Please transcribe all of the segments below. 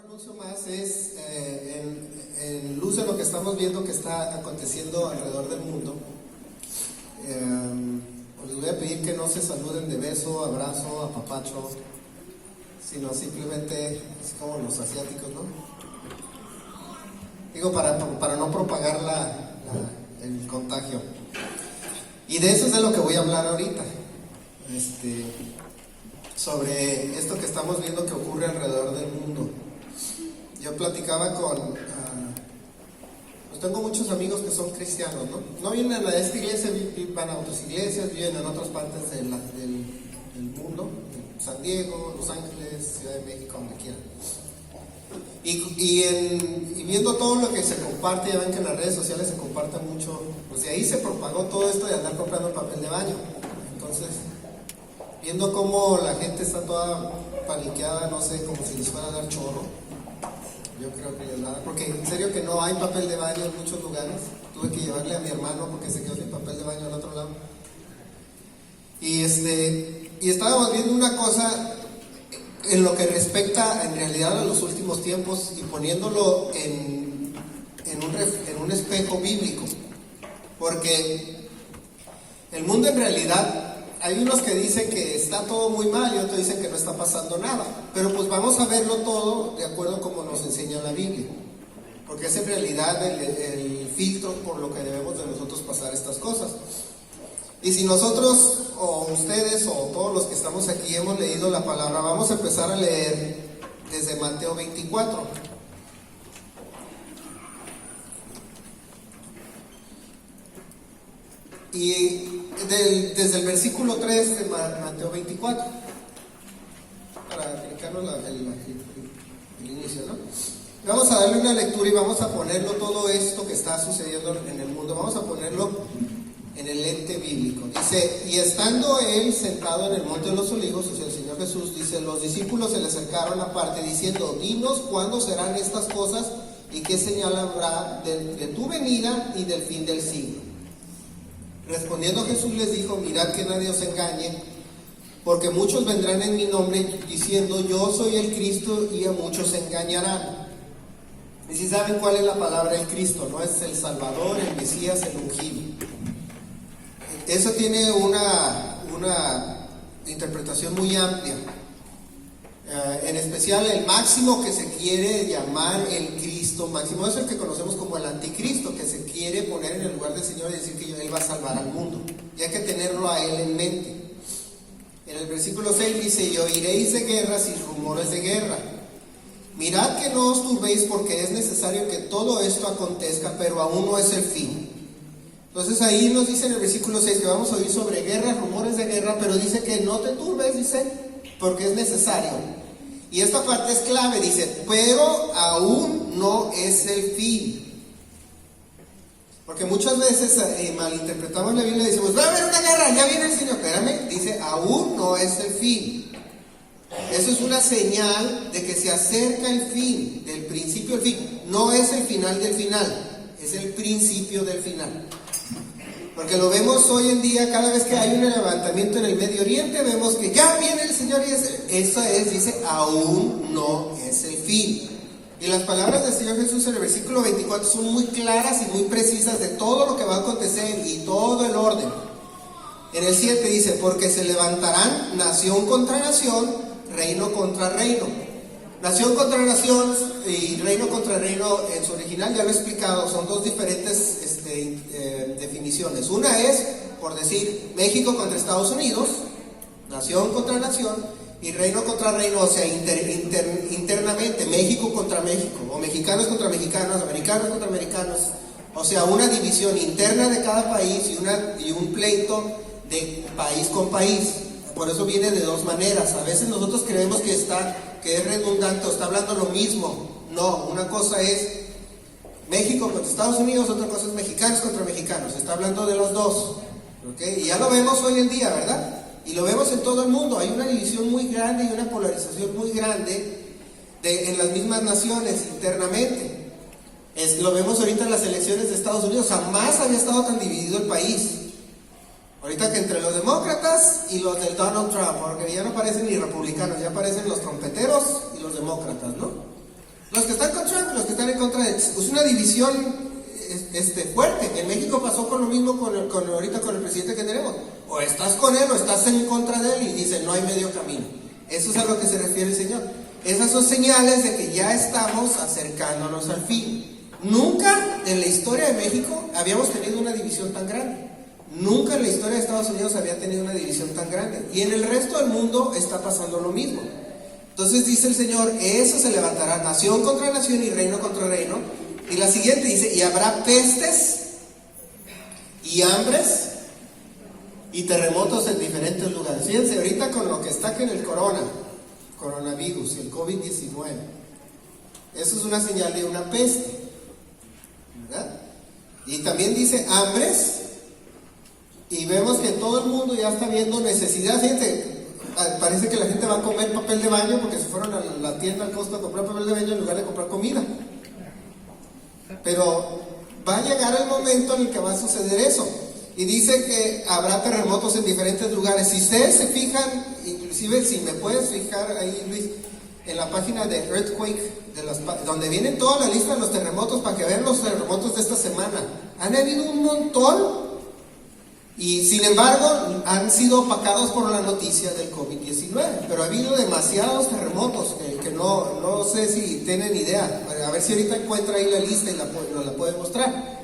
anuncio más es en luz de lo que estamos viendo que está aconteciendo alrededor del mundo. Les voy a pedir que no se saluden de beso, abrazo, apapacho, sino simplemente así como los asiáticos, ¿no? Digo, para no propagar el contagio. Y de eso es de lo que voy a hablar ahorita. Sobre esto que estamos viendo que ocurre alrededor del mundo. Yo platicaba pues tengo muchos amigos que son cristianos, ¿no? No vienen a esta iglesia, van a otras iglesias, viven en otras partes del mundo, San Diego, Los Ángeles, Ciudad de México, donde quieran. Y viendo todo lo que se comparte, ya ven que en las redes sociales se comparte mucho, pues de ahí se propagó todo esto de andar comprando papel de baño. Entonces, viendo cómo la gente está toda paniqueada, no sé, como si les fuera a dar chorro. Yo creo que les da, porque en serio que no hay papel de baño en muchos lugares. Tuve que llevarle a mi hermano porque se quedó sin papel de baño al otro lado. Y estábamos viendo una cosa en lo que respecta en realidad a los últimos tiempos y poniéndolo en un espejo bíblico. Porque el mundo en realidad, hay unos que dicen que está todo muy mal y otros dicen que no está pasando nada. Pero pues vamos a verlo todo de acuerdo como nos enseña la Biblia. Porque es en realidad el filtro por lo que debemos de nosotros pasar estas cosas. Y si nosotros, o ustedes, o todos los que estamos aquí hemos leído la palabra, vamos a empezar a leer desde Mateo 24. Y desde el versículo 3 de Mateo 24, para explicarnos el inicio, ¿no? Vamos a darle una lectura y vamos a ponerlo todo esto que está sucediendo en el mundo, vamos a ponerlo en el lente bíblico. Dice, y estando él sentado en el monte de los olivos, o sea, el Señor Jesús, dice, los discípulos se le acercaron aparte diciendo, dinos cuándo serán estas cosas y qué señal habrá de tu venida y del fin del siglo. Respondiendo Jesús les dijo, mirad que nadie os engañe, porque muchos vendrán en mi nombre diciendo, yo soy el Cristo, y a muchos se engañarán. Y si saben cuál es la palabra el Cristo, no es el Salvador, el Mesías, el ungido. Eso tiene una interpretación muy amplia. En especial el máximo que se quiere llamar el Cristo máximo es el que conocemos como el anticristo, que se quiere poner en el lugar del Señor y decir que él va a salvar al mundo, y hay que tenerlo a él en mente. En el versículo 6 dice, y oiréis de guerras y rumores de guerra. Mirad que no os turbéis, porque es necesario que todo esto acontezca, pero aún no es el fin. Entonces ahí nos dice en el versículo 6 que vamos a oír sobre guerras, rumores de guerra, pero dice que no te turbes, dice, porque es necesario. Y esta parte es clave, dice, pero aún no es el fin. Porque muchas veces malinterpretamos la Biblia y decimos, va a haber una guerra, ya viene el Señor. Espérame, dice, aún no es el fin. Eso es una señal de que se acerca el fin, del principio al fin. No es el final del final, es el principio del final. Porque lo vemos hoy en día, cada vez que hay un levantamiento en el Medio Oriente, vemos que ya viene el Señor y eso es, dice, aún no es el fin. Y las palabras del Señor Jesús en el versículo 24 son muy claras y muy precisas de todo lo que va a acontecer y todo el orden. En el 7 dice, porque se levantarán nación contra nación, reino contra reino. Nación contra nación y reino contra reino, en su original ya lo he explicado, son dos diferentes definiciones. Una es, por decir, México contra Estados Unidos, nación contra nación, y reino contra reino, o sea, internamente, México contra México, o mexicanos contra mexicanos, americanos contra americanos, o sea, una división interna de cada país y un pleito de país con país. Por eso viene de dos maneras. A veces nosotros creemos que es redundante o está hablando lo mismo. No, una cosa es México contra Estados Unidos, otra cosa es mexicanos contra mexicanos. Está hablando de los dos, ¿okay? Y ya lo vemos hoy en día, ¿verdad? Y lo vemos en todo el mundo. Hay una división muy grande y una polarización muy grande en las mismas naciones internamente. Lo vemos ahorita en las elecciones de Estados Unidos. Jamás había estado tan dividido el país. Ahorita que entre los demócratas y los del Donald Trump, porque ya no parecen ni republicanos, ya parecen los trompeteros y los demócratas, ¿no? Los que están con Trump, los que están en contra de él. Es una división fuerte. En México pasó con lo mismo ahorita con el presidente que tenemos. O estás con él o estás en contra de él, y dice no hay medio camino. Eso es a lo que se refiere el Señor. Esas son señales de que ya estamos acercándonos al fin. Nunca en la historia de México habíamos tenido una división tan grande. Nunca en la historia de Estados Unidos había tenido una división tan grande. Y en el resto del mundo está pasando lo mismo. Entonces dice el Señor, eso se levantará nación contra nación y reino contra reino. Y la siguiente dice, y habrá pestes y hambres y terremotos en diferentes lugares. Fíjense ahorita con lo que está aquí en el coronavirus, el COVID-19. Eso es una señal de una peste, ¿verdad? Y también dice hambres. Y vemos que todo el mundo ya está viendo necesidad. Fíjense, parece que la gente va a comer papel de baño porque se fueron a la tienda al costo a comprar papel de baño en lugar de comprar comida. Pero va a llegar el momento en el que va a suceder eso. Y dice que habrá terremotos en diferentes lugares. Si ustedes se fijan, inclusive si me puedes fijar ahí, Luis, en la página de Earthquake, donde vienen toda la lista de los terremotos, para que vean los terremotos de esta semana. Han habido un montón. Y sin embargo, han sido opacados por la noticia del COVID-19. Pero ha habido demasiados terremotos que no sé si tienen idea. A ver si ahorita encuentra ahí la lista y nos la puede mostrar.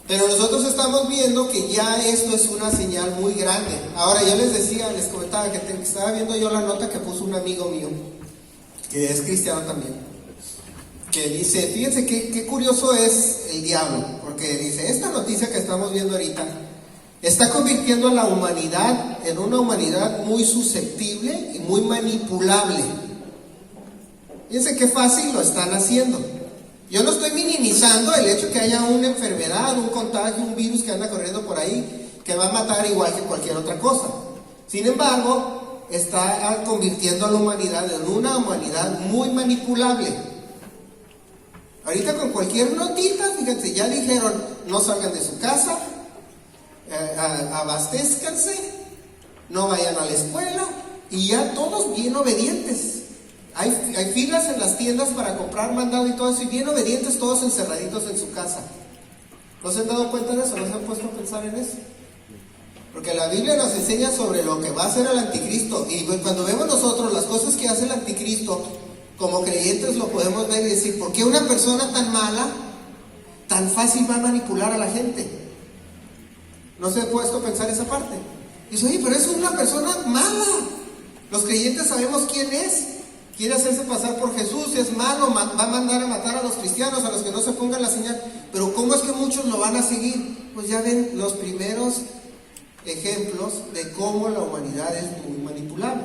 Pero nosotros estamos viendo que ya esto es una señal muy grande. Ahora, yo les comentaba que estaba viendo yo la nota que puso un amigo mío, que es cristiano también, que dice, fíjense qué curioso es el diablo. Porque dice, esta noticia que estamos viendo ahorita está convirtiendo a la humanidad en una humanidad muy susceptible y muy manipulable. Fíjense qué fácil lo están haciendo. Yo no estoy minimizando el hecho que haya una enfermedad, un contagio, un virus que anda corriendo por ahí, que va a matar igual que cualquier otra cosa. Sin embargo, está convirtiendo a la humanidad en una humanidad muy manipulable. Ahorita con cualquier notita, fíjense, ya dijeron, no salgan de su casa, abastézcanse, no vayan a la escuela, y ya todos bien obedientes. Hay filas en las tiendas para comprar mandado y todo eso, y bien obedientes, todos encerraditos en su casa. ¿No se han dado cuenta de eso? ¿No se han puesto a pensar en eso? Porque la Biblia nos enseña sobre lo que va a hacer el anticristo, y cuando vemos nosotros las cosas que hace el anticristo, como creyentes lo podemos ver y decir, ¿por qué una persona tan mala, tan fácil va a manipular a la gente? ¿No se ha puesto a pensar esa parte? Dice, oye, pero es una persona mala. Los creyentes sabemos quién es. Quiere hacerse pasar por Jesús, es malo, va a mandar a matar a los cristianos, a los que no se pongan la señal. Pero ¿cómo es que muchos lo van a seguir? Pues ya ven los primeros ejemplos de cómo la humanidad es muy manipulable.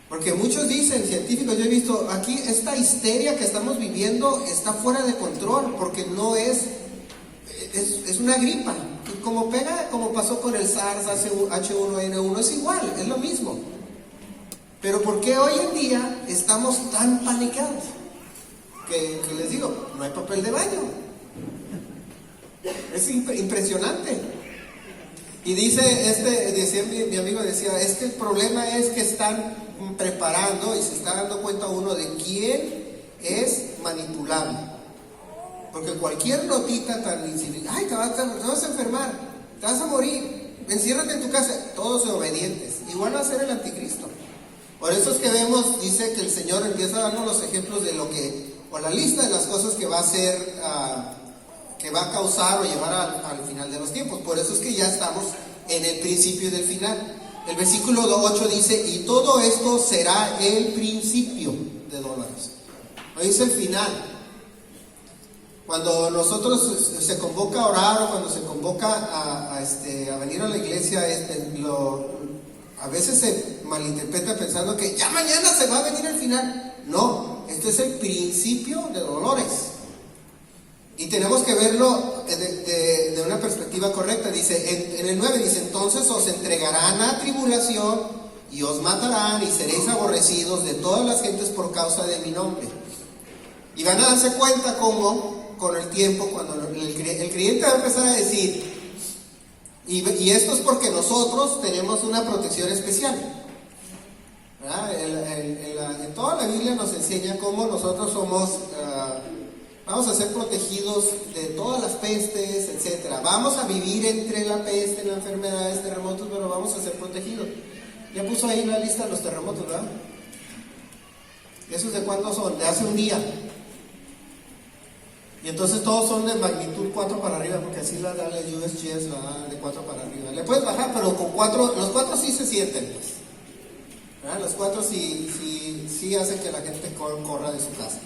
Porque muchos dicen, científicos, yo he visto aquí, esta histeria que estamos viviendo está fuera de control, porque no es una gripa. Y como pasó con el SARS, H1N1, es igual, es lo mismo. Pero ¿por qué hoy en día estamos tan panicados? Que les digo, no hay papel de baño. Es impresionante. Y decía mi amigo, decía, es que el problema es que están preparando y se está dando cuenta uno de quién es manipulable. Porque cualquier notita tan insignificante, ay, te vas a enfermar, te vas a morir, enciérrate en tu casa, todos obedientes. Igual va a ser el anticristo. Por eso es que vemos, dice que el Señor empieza a darnos los ejemplos de o la lista de las cosas que va a hacer, que va a causar o llevar al final de los tiempos. Por eso es que ya estamos en el principio del final. El versículo 8 dice, y todo esto será el principio de dolores. No dice el final. Cuando nosotros se convoca a orar o cuando se convoca a venir a la iglesia, a veces se malinterpreta pensando que ya mañana se va a venir el final. No, este es el principio de dolores. Y tenemos que verlo de una perspectiva correcta. Dice, en el 9 dice, entonces os entregarán a tribulación y os matarán y seréis aborrecidos de todas las gentes por causa de mi nombre. Y van a darse cuenta cómo, con el tiempo, cuando el creyente va a empezar a decir, y esto es porque nosotros tenemos una protección especial. En toda la Biblia nos enseña cómo nosotros somos, vamos a ser protegidos de todas las pestes, etcétera. Vamos a vivir entre la peste, las enfermedades, terremotos, pero vamos a ser protegidos. Ya puso ahí la lista de los terremotos, ¿verdad? ¿Esos de cuándo son? De hace un día. Y entonces todos son de magnitud 4 para arriba, porque así la da la USGS, la da de 4 para arriba. Le puedes bajar, pero con 4, los 4 sí se sienten, pues. ¿Verdad? Los 4 sí hacen que la gente corra de su casa.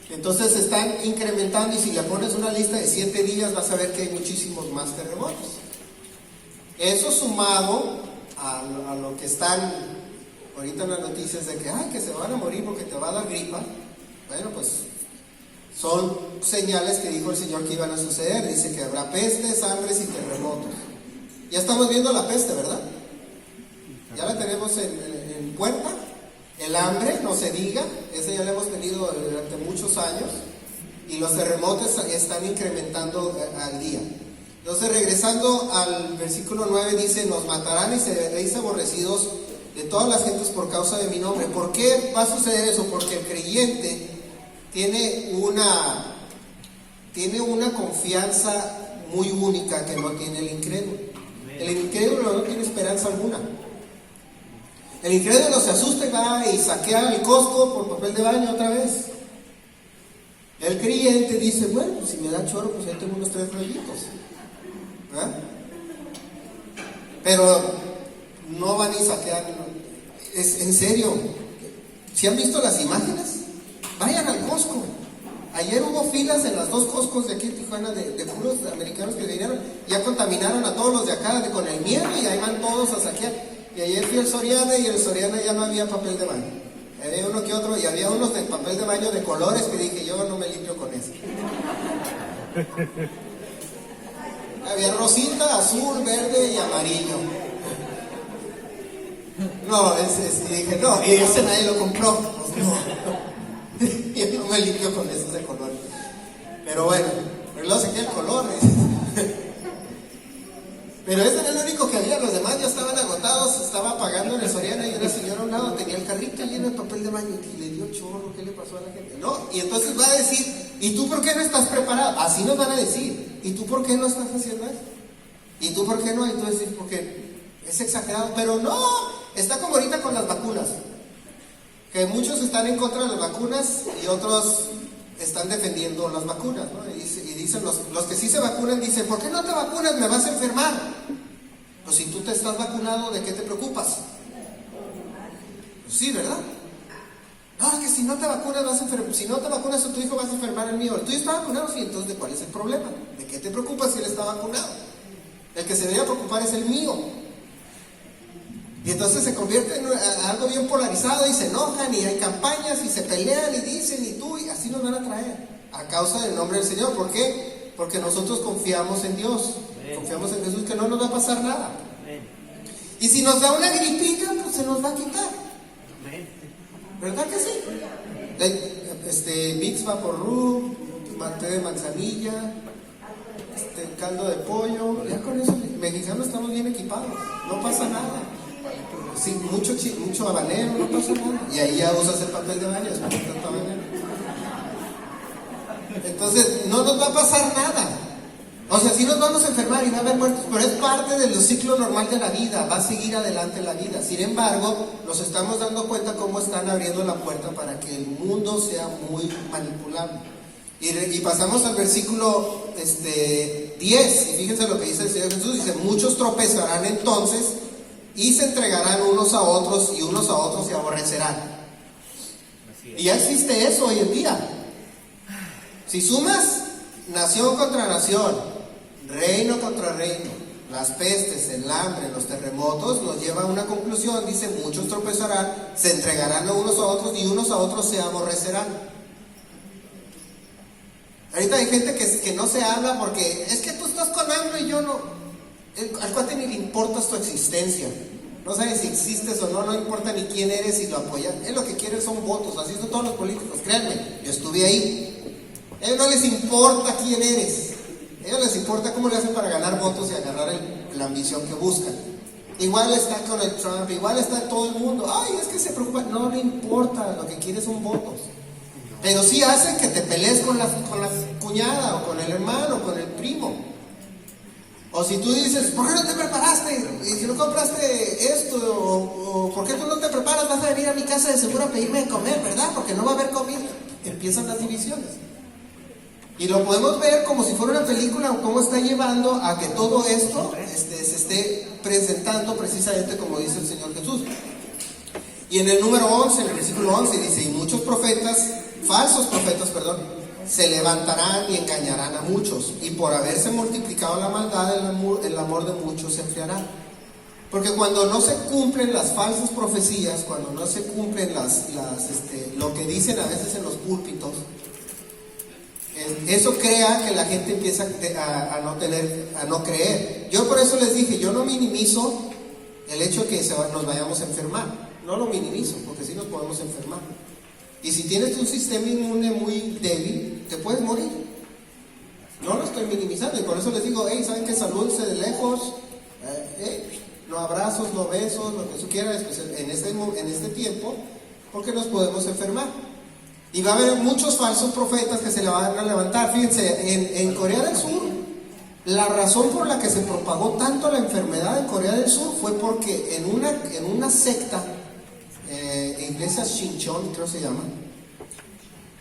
Entonces están incrementando, y si le pones una lista de 7 días vas a ver que hay muchísimos más terremotos. Eso sumado a lo que están ahorita en las noticias de que se van a morir porque te va a dar gripa. Bueno, pues son señales que dijo el Señor que iban a suceder. Dice que habrá pestes, hambres y terremotos. Ya estamos viendo la peste, ¿verdad? Ya la tenemos en puerta. El hambre, no se diga, ese ya lo hemos tenido durante muchos años. Y los terremotos están incrementando al día. Entonces, regresando al versículo 9, dice: nos matarán y seréis aborrecidos de todas las gentes por causa de mi nombre. ¿Por qué va a suceder eso? Porque el creyente tiene una confianza muy única que no tiene el incrédulo. El incrédulo no tiene esperanza alguna. El incrédulo se asusta y va y saquea el Costco por papel de baño otra vez. El creyente dice: bueno, pues si me da choro, pues ya tengo unos 3 rollitos. ¿Ah? Pero no van y saquean. Es en serio. ¿Si han visto las imágenes? Vayan al Costco. Ayer hubo filas en las 2 Costcos de aquí en Tijuana de puros americanos que vinieron. Ya contaminaron a todos los de acá con el miedo, y ahí van todos a saquear. Y ayer fui al Soriana, y en el Soriana ya no había papel de baño. Había uno que otro, y había unos de papel de baño de colores que dije: yo no me limpio con eso. Había rosita, azul, verde y amarillo. No, y dije: no, y ese nadie lo compró. Pues no. Yo no me limpio con esos de colores. Pero bueno, pero luego saqué el color. Pero ese era el único que había, los demás ya estaban agotados. Estaba pagando en el Soriana, y una señora a un lado tenía el carrito lleno de papel de baño y le dio chorro. ¿Qué le pasó a la gente? No, y entonces va a decir: ¿y tú por qué no estás preparado? Así nos van a decir: ¿y tú por qué no estás haciendo eso? ¿Y tú por qué no? Y tú decís: porque es exagerado. Pero no, está como ahorita con las vacunas, que muchos están en contra de las vacunas y otros están defendiendo las vacunas, ¿no? Y dicen los que sí se vacunan, dicen: ¿por qué no te vacunas? Me vas a enfermar. Pues si tú te estás vacunado, ¿de qué te preocupas? Pues sí, ¿verdad? No, es que si no te vacunas vas a enfermar. Si no te vacunas a tu hijo, vas a enfermar el mío. El tuyo está vacunado, sí. Entonces, ¿de cuál es el problema? ¿De qué te preocupas si él está vacunado? El que se debería preocupar es el mío. Y entonces se convierte en algo bien polarizado, y se enojan, y hay campañas, y se pelean, y dicen, y tú, y así nos van a traer, a causa del nombre del Señor. ¿Por qué? Porque nosotros confiamos en Dios. Amén. Confiamos en Jesús, que no nos va a pasar nada. Amén. Y si nos da una gripita, pues se nos va a quitar. Amén. ¿Verdad que sí? Vicks Vaporub, té de manzanilla, caldo de pollo, ya con eso, mexicanos estamos bien equipados, no pasa nada. Sí, mucho habanero, no pasa nada. Y ahí ya usas el papel de baño, es tanto habanero. Entonces, no nos va a pasar nada. O sea, sí nos vamos a enfermar y va a haber muertos, pero es parte del ciclo normal de la vida, va a seguir adelante la vida. Sin embargo, nos estamos dando cuenta cómo están abriendo la puerta para que el mundo sea muy manipulable. Y pasamos al versículo 10, y fíjense lo que dice el Señor Jesús. Dice: muchos tropezarán entonces y se entregarán unos a otros, y unos a otros se aborrecerán. Y ya existe eso hoy en día. Si sumas nación contra nación, reino contra reino, las pestes, el hambre, los terremotos, nos lleva a una conclusión. Dice: muchos tropezarán, se entregarán a unos a otros, y unos a otros se aborrecerán. Ahorita hay gente que no se habla porque es que tú estás con hambre y yo no. Al cuate ni le importa tu existencia. No sabes si existes o no, no importa ni quién eres y lo apoyas. Él lo que quiere son votos, así son todos los políticos, créanme, yo estuve ahí. A ellos no les importa quién eres, a ellos les importa cómo le hacen para ganar votos y agarrar la ambición que buscan. Igual está con el Trump, igual está todo el mundo. Ay, es que se preocupa. No le importa, lo que quiere son votos. Pero sí hacen que te pelees con la cuñada, o con el hermano, o con el primo. O si tú dices, ¿por qué no te preparaste? Y si no compraste esto, o ¿por qué tú no te preparas? Vas a venir a mi casa de seguro a pedirme de comer, ¿verdad? Porque no va a haber comida. Empiezan las divisiones. Y lo podemos ver como si fuera una película, o cómo está llevando a que todo esto se esté presentando precisamente como dice el Señor Jesús. Y en el número 11, en el versículo 11 dice, y muchos profetas, falsos profetas, se levantarán y engañarán a muchos, y por haberse multiplicado la maldad, el amor de muchos se enfriará. Porque cuando no se cumplen las falsas profecías, cuando no se cumplen lo que dicen a veces en los púlpitos, eso crea que la gente empieza a no creer. Yo por eso les dije, yo no minimizo el hecho de que nos vayamos a enfermar, no lo minimizo, porque sí nos podemos enfermar. Y si tienes un sistema inmune muy débil, te puedes morir. No lo estoy minimizando, y por eso les digo, hey, ¿saben qué? Salúdense de lejos, no abrazos, no besos, lo que tú quieras, en este tiempo, porque nos podemos enfermar. Y va a haber muchos falsos profetas que se le van a levantar. Fíjense, en Corea del Sur, la razón por la que se propagó tanto la enfermedad en Corea del Sur fue porque en una secta, iglesia Shincheon creo se llama,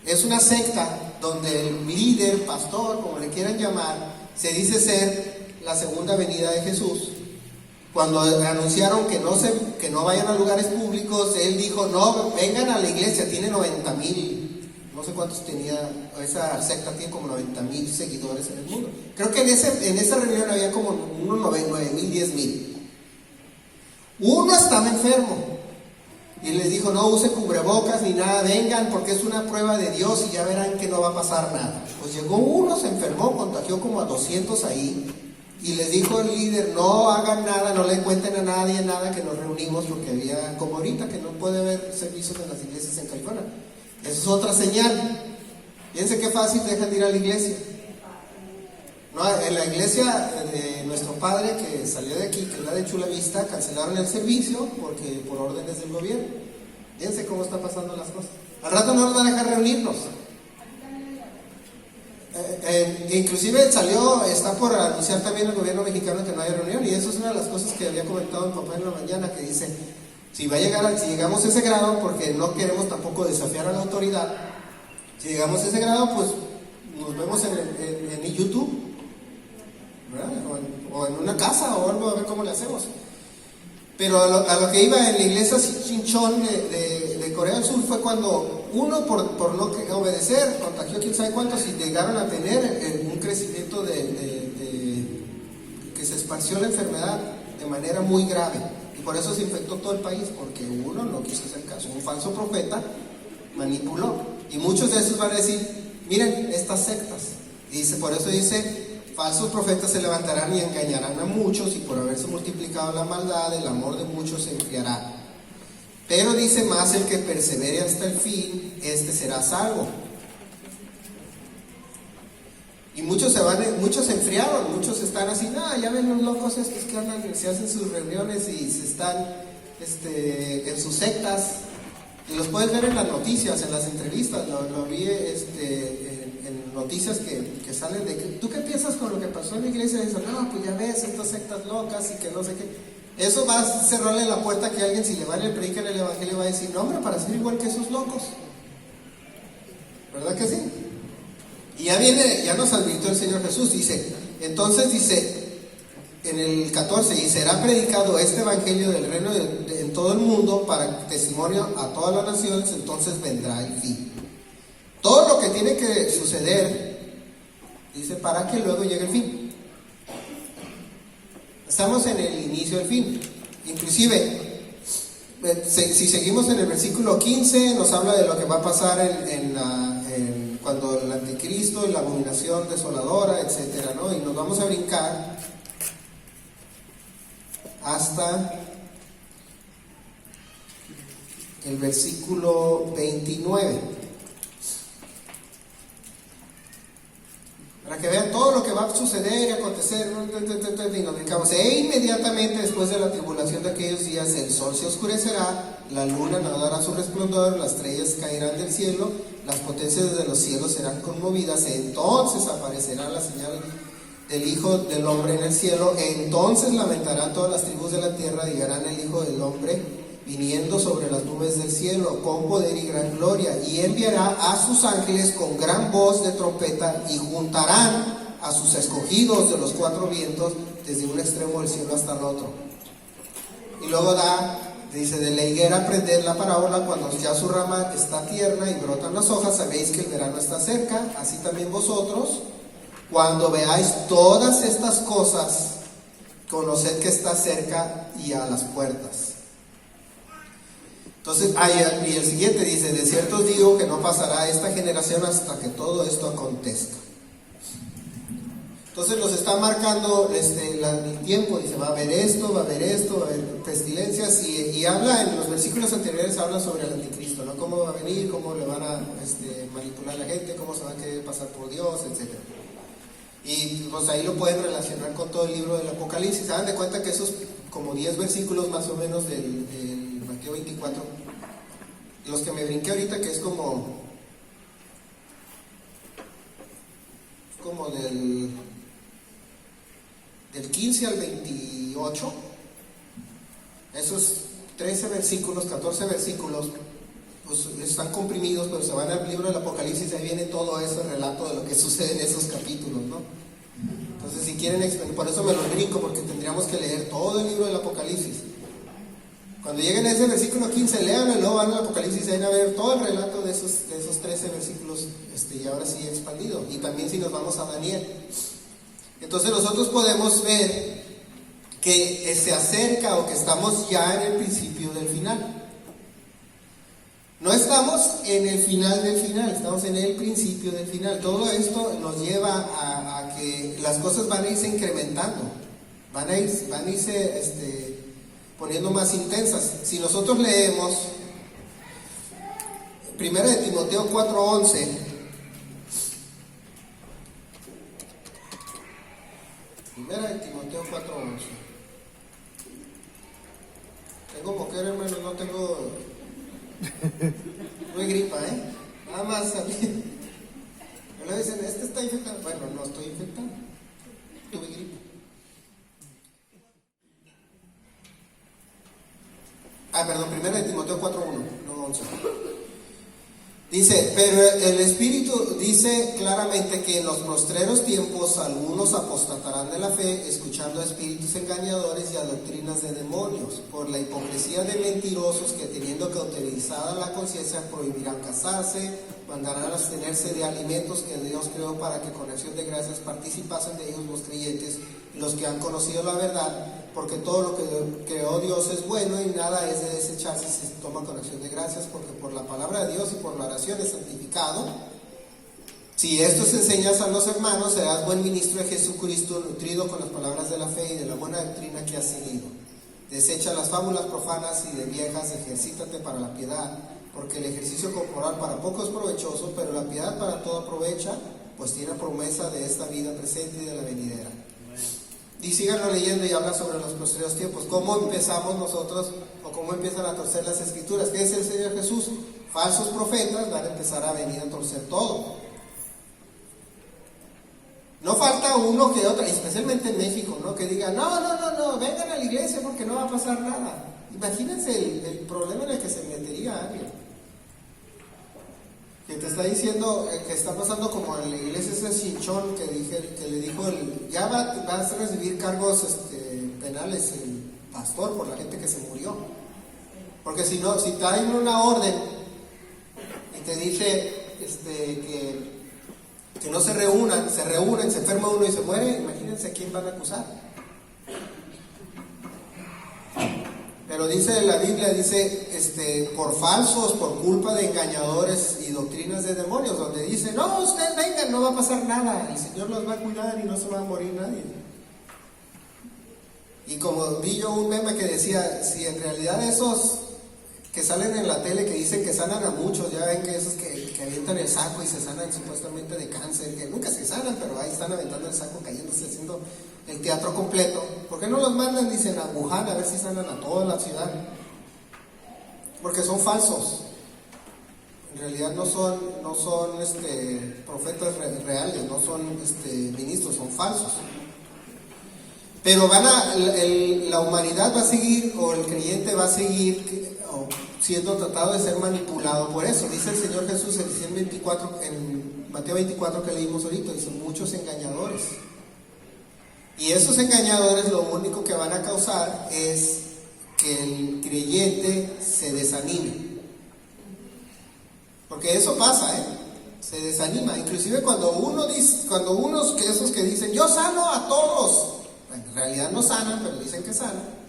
es una secta donde el líder, pastor, como le quieran llamar, se dice ser la segunda venida de Jesús. Cuando anunciaron que no vayan a lugares públicos, él dijo, no, vengan a la iglesia, tiene 90,000, no sé cuántos tenía, esa secta tiene como 90,000 seguidores en el mundo. Creo que en esa reunión había como unos 9,000, 10,000. Uno estaba enfermo y les dijo, no use cubrebocas ni nada, vengan porque es una prueba de Dios y ya verán que no va a pasar nada. Pues llegó uno, se enfermó, contagió como a 200 ahí. Y les dijo el líder, no hagan nada, no le cuenten a nadie nada, que nos reunimos, porque había, como ahorita, que no puede haber servicios en las iglesias en California. Eso es otra señal. Fíjense qué fácil dejan de ir a la iglesia. No, en la iglesia de nuestro padre, que salió de aquí, que es la de Chula Vista, cancelaron el servicio, porque por órdenes del gobierno. Fíjense cómo están pasando las cosas. Al rato no nos van a dejar reunirnos. Inclusive está por anunciar también el gobierno mexicano que no hay reunión, y eso es una de las cosas que había comentado mi papá en la mañana, que dice, si llegamos a ese grado, porque no queremos tampoco desafiar a la autoridad, si llegamos a ese grado, pues nos vemos en YouTube, ¿verdad? O en una casa o algo, a ver cómo le hacemos. Pero a lo que iba en la iglesia Shincheon de Corea del Sur fue cuando uno por no obedecer contagió quién sabe cuántos, y llegaron a tener un crecimiento que se esparció la enfermedad de manera muy grave, y por eso se infectó todo el país, porque uno no quiso hacer caso, un falso profeta manipuló, y muchos de esos van a decir, miren estas sectas, y por eso dice, falsos profetas se levantarán y engañarán a muchos, y por haberse multiplicado la maldad, el amor de muchos se enfriará. Pero dice más, el que persevere hasta el fin, este será salvo. Y muchos se enfriaron, muchos están así, ya ven los locos estos que andan, se hacen sus reuniones y se están en sus sectas, y los puedes ver en las noticias, en las entrevistas, lo vi en noticias que salen de que, ¿tú qué piensas con lo que pasó en la iglesia? Y dicen, no, pues ya ves, estas sectas locas y que no sé qué. Eso va a cerrarle la puerta a que alguien, si le van a predicar el evangelio, va a decir, no hombre, para ser igual que esos locos. ¿Verdad que sí? Y ya nos advirtió el Señor Jesús, entonces dice, en el 14, y será predicado este evangelio del reino en todo el mundo para testimonio a todas las naciones, entonces vendrá el fin. Todo lo que tiene que suceder, dice, para que luego llegue el fin. Estamos en el inicio del fin. Inclusive, si seguimos en el versículo 15, nos habla de lo que va a pasar cuando el anticristo y la abominación desoladora, etcétera, ¿no? Y nos vamos a brincar hasta el versículo 29. Para que vean todo lo que va a suceder y acontecer, ¿no? Y nos brincamos. E inmediatamente después de la tribulación de aquellos días, el sol se oscurecerá, la luna no dará su resplandor, las estrellas caerán del cielo, las potencias de los cielos serán conmovidas. Entonces aparecerá la señal del Hijo del Hombre en el cielo. Entonces lamentarán todas las tribus de la tierra, y verán el Hijo del Hombre viniendo sobre las nubes del cielo con poder y gran gloria, y enviará a sus ángeles con gran voz de trompeta, y juntarán a sus escogidos de los cuatro vientos desde un extremo del cielo hasta el otro. Y luego dice, de la higuera aprended la parábola, cuando ya su rama está tierna y brotan las hojas, sabéis que el verano está cerca. Así también vosotros, cuando veáis todas estas cosas, conoced que está cerca y a las puertas. Entonces, y el siguiente dice, de cierto os digo que no pasará esta generación hasta que todo esto acontezca. Entonces nos está marcando el tiempo, dice, va a haber esto, va a haber pestilencias, y habla, en los versículos anteriores habla sobre el anticristo, ¿no? Cómo va a venir, cómo le van a manipular a la gente, cómo se va a querer pasar por Dios, etc. Y pues ahí lo pueden relacionar con todo el libro del Apocalipsis. Se dan de cuenta que esos como 10 versículos más o menos del Mateo 24, los que me brinqué ahorita, que es como del 15 al 28, esos 13 versículos, 14 versículos, pues están comprimidos, pero se van al libro del Apocalipsis, y ahí viene todo ese relato de lo que sucede en esos capítulos, ¿no? Entonces, si quieren, por eso me los brinco, porque tendríamos que leer todo el libro del Apocalipsis. Cuando lleguen a ese versículo 15, léanlo, y luego van al Apocalipsis y van a ver todo el relato de esos 13 versículos, y ahora sí expandido. Y también si nos vamos a Daniel. Entonces nosotros podemos ver que se acerca, o que estamos ya en el principio del final. No estamos en el final del final, estamos en el principio del final. Todo esto nos lleva a que las cosas van a irse incrementando, van a irse poniendo más intensas. Si nosotros leemos 1 de Timoteo 4:11, tengo moquera, hermano, no hay gripa, nada más a mí. Me dicen, está infectado. Bueno, no estoy infectado, tuve gripa. Perdón, 1 de Timoteo 4:1, no 11. Dice, pero el Espíritu dice claramente que en los postreros tiempos algunos apostatarán de la fe, escuchando a espíritus engañadores y a doctrinas de demonios, por la hipocresía de mentirosos que, teniendo cauterizada la conciencia, prohibirán casarse, mandarán a abstenerse de alimentos que Dios creó para que con acción de gracias participasen de ellos los creyentes y los que han conocido la verdad, porque todo lo que creó Dios es bueno y nada es de desecharse si se toma con acción de gracias, porque por la palabra de Dios y por la oración es santificado. Si esto se enseñas a los hermanos, serás buen ministro de Jesucristo, nutrido con las palabras de la fe y de la buena doctrina que has seguido. Desecha las fábulas profanas y de viejas, ejercítate para la piedad, porque el ejercicio corporal para poco es provechoso, pero la piedad para todo aprovecha, pues tiene promesa de esta vida presente y de la venidera. Y síganlo leyendo, y habla sobre los posteriores tiempos. ¿Cómo empezamos nosotros, o cómo empiezan a torcer las Escrituras? ¿Qué dice el Señor Jesús? Falsos profetas van a empezar a venir a torcer todo. No falta uno que otro, especialmente en México, ¿no? Que diga, no, vengan a la iglesia porque no va a pasar nada. Imagínense el problema en el que se metería alguien. Que te está diciendo que está pasando como en la iglesia ese Chinchón que le dijo, ya vas a recibir cargos penales el pastor por la gente que se murió. Porque si te dan una orden y te dice que no se reúnan, se enferma uno y se muere, imagínense a quién van a acusar. Pero dice la Biblia, por falsos, por culpa de engañadores y doctrinas de demonios, donde dice, no, ustedes vengan, no va a pasar nada, el Señor los va a cuidar y no se va a morir nadie. Y como vi yo un meme que decía, si en realidad esos que salen en la tele que dicen que sanan a muchos, ya ven que esos que avientan el saco y se sanan supuestamente de cáncer, que nunca se sanan, pero ahí están aventando el saco, cayéndose, haciendo el teatro completo. ¿Por qué no los mandan, dicen, a Wuhan a ver si sanan a toda la ciudad? Porque son falsos. En realidad no son profetas reales, no son ministros, son falsos. Pero la humanidad va a seguir, o el creyente va a seguir siendo tratado de ser manipulado por eso. Dice el Señor Jesús en Mateo 24 que leímos ahorita, dice muchos engañadores. Y esos engañadores lo único que van a causar es que el creyente se desanime. Porque eso pasa, se desanima. Inclusive cuando unos que esos que dicen, yo sano a todos, en realidad no sanan, pero dicen que sanan.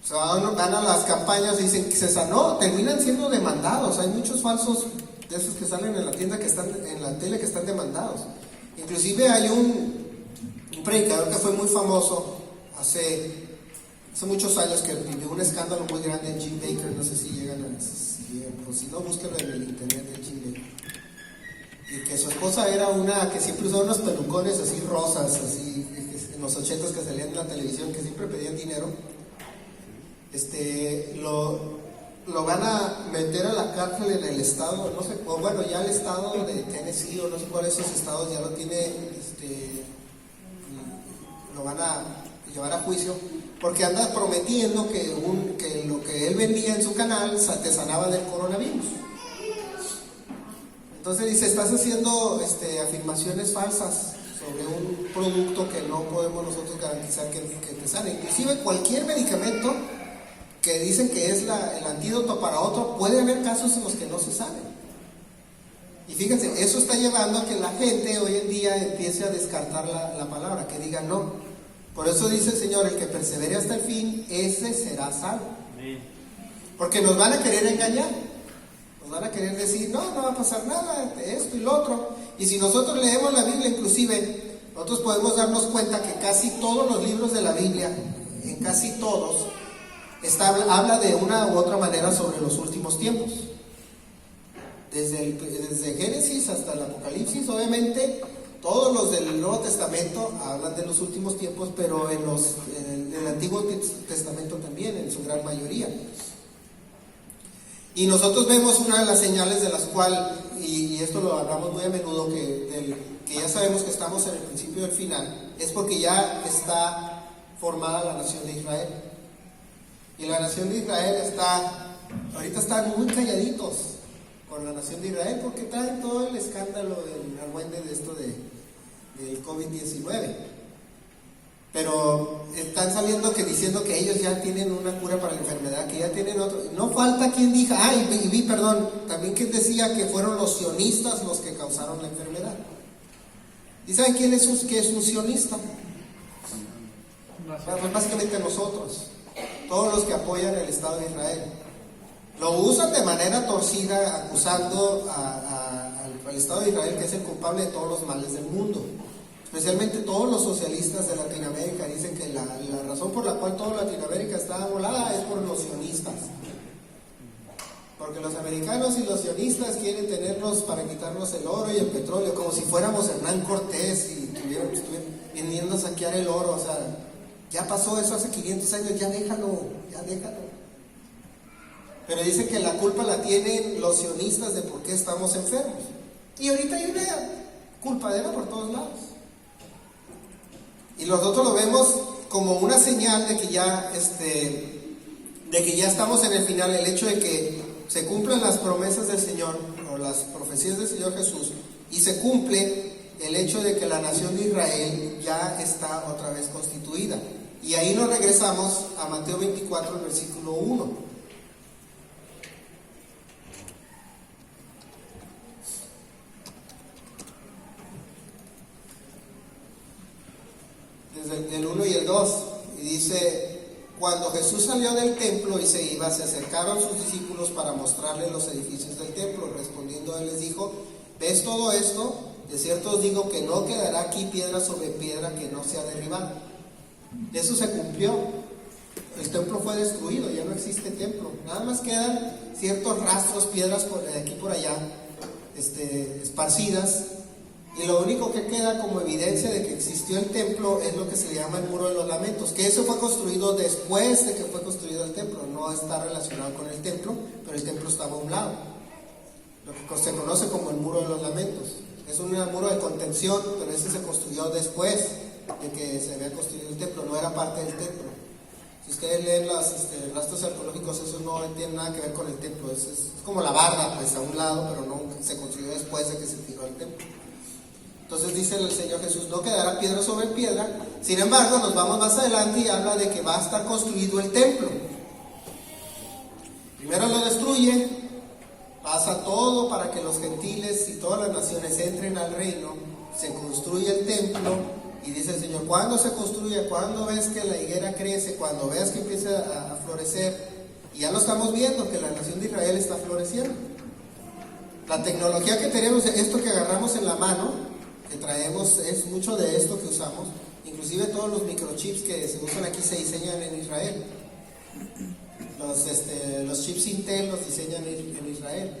O sea, van a las campañas y dicen que se sanó, terminan siendo demandados. Hay muchos falsos de esos que salen en la tienda, que están en la tele, que están demandados. Inclusive hay un predicador que fue muy famoso hace muchos años, que vivió un escándalo muy grande en Jim Bakker. No sé si llegan pues si no, búsquenlo en el internet de Jim Bakker. Y que su esposa era una que siempre usaba unos pelucones así rosas, así en los 80s, que salían en la televisión, que siempre pedían dinero. Lo van a meter a la cárcel en el estado, no sé, o bueno, ya el estado de Tennessee, o no sé cuál de esos estados ya lo tiene, lo van a llevar a juicio, porque anda prometiendo que lo que él vendía en su canal te sanaba del coronavirus. Entonces dice, estás haciendo afirmaciones falsas sobre un producto que no podemos nosotros garantizar que te sane. Inclusive cualquier medicamento que dicen que es el antídoto para otro, puede haber casos en los que no se sabe. Y fíjense, eso está llevando a que la gente hoy en día empiece a descartar la palabra, que diga no. Por eso dice el Señor, el que persevere hasta el fin, ese será salvo. Porque nos van a querer engañar, nos van a querer decir, no va a pasar nada, esto y lo otro. Y si nosotros leemos la Biblia, inclusive, nosotros podemos darnos cuenta que casi todos los libros de la Biblia, en casi todos, habla de una u otra manera sobre los últimos tiempos. Desde Génesis hasta el Apocalipsis, obviamente, todos los del Nuevo Testamento hablan de los últimos tiempos, pero en el Antiguo Testamento también, en su gran mayoría. Y nosotros vemos una de las señales de las cuales, y esto lo hablamos muy a menudo, que ya sabemos que estamos en el principio del final, es porque ya está formada la nación de Israel. Y la nación de Israel ahorita están muy calladitos con la nación de Israel, porque traen todo el escándalo del argüende de esto del COVID-19. Pero están saliendo diciendo que ellos ya tienen una cura para la enfermedad, que ya tienen otro. No falta quien diga, también quien decía que fueron los sionistas los que causaron la enfermedad. ¿Y saben qué es un sionista? Pues básicamente nosotros, todos los que apoyan el Estado de Israel. Lo usan de manera torcida, acusando al Estado de Israel, que es el culpable de todos los males del mundo. Especialmente todos los socialistas de Latinoamérica dicen que la razón por la cual toda Latinoamérica está volada es por los sionistas. Porque los americanos y los sionistas quieren tenernos para quitarnos el oro y el petróleo, como si fuéramos Hernán Cortés y estuvieran viniendo a saquear el oro. O sea, ya pasó eso hace 500 años, ya déjalo. Pero dicen que la culpa la tienen los sionistas de por qué estamos enfermos. Y ahorita hay una culpadera por todos lados. Y nosotros lo vemos como una señal de que ya estamos en el final, el hecho de que se cumplan las promesas del Señor, o las profecías del Señor Jesús, y se cumple el hecho de que la nación de Israel ya está otra vez constituida. Y ahí nos regresamos a Mateo 24, el versículo 1. Desde el 1 y el 2, y dice: cuando Jesús salió del templo y se iba, se acercaron sus discípulos para mostrarle los edificios del templo. Respondiendo él les dijo: ¿ves todo esto? De cierto os digo que no quedará aquí piedra sobre piedra que no sea derribada. Eso se cumplió. El templo fue destruido, ya no existe templo. Nada más quedan ciertos rastros, piedras por aquí por allá, esparcidas. Y lo único que queda como evidencia de que existió el templo es lo que se llama el Muro de los Lamentos, que eso fue construido después de que fue construido el templo. No está relacionado con el templo, pero el templo estaba a un lado. Lo que se conoce como el Muro de los Lamentos. Es un muro de contención, pero ese se construyó después de que se había construido el templo, no era parte del templo. Si ustedes leen los rastros arqueológicos, eso no tiene nada que ver con el templo, es como la barda, pues a un lado, pero no se construyó después de que se tiró el templo. Entonces dice el Señor Jesús, no quedará piedra sobre piedra. Sin embargo, nos vamos más adelante y habla de que va a estar construido el templo. Primero lo destruye, pasa todo para que los gentiles y todas las naciones entren al reino, se construye el templo. Y dice el Señor, ¿cuándo se construye? ¿Cuándo ves que la higuera crece? ¿Cuándo veas que empieza a florecer? Y ya lo estamos viendo, que la nación de Israel está floreciendo. La tecnología que tenemos, esto que agarramos en la mano, que traemos, es mucho de esto que usamos. Inclusive todos los microchips que se usan aquí se diseñan en Israel. Los chips Intel los diseñan en Israel.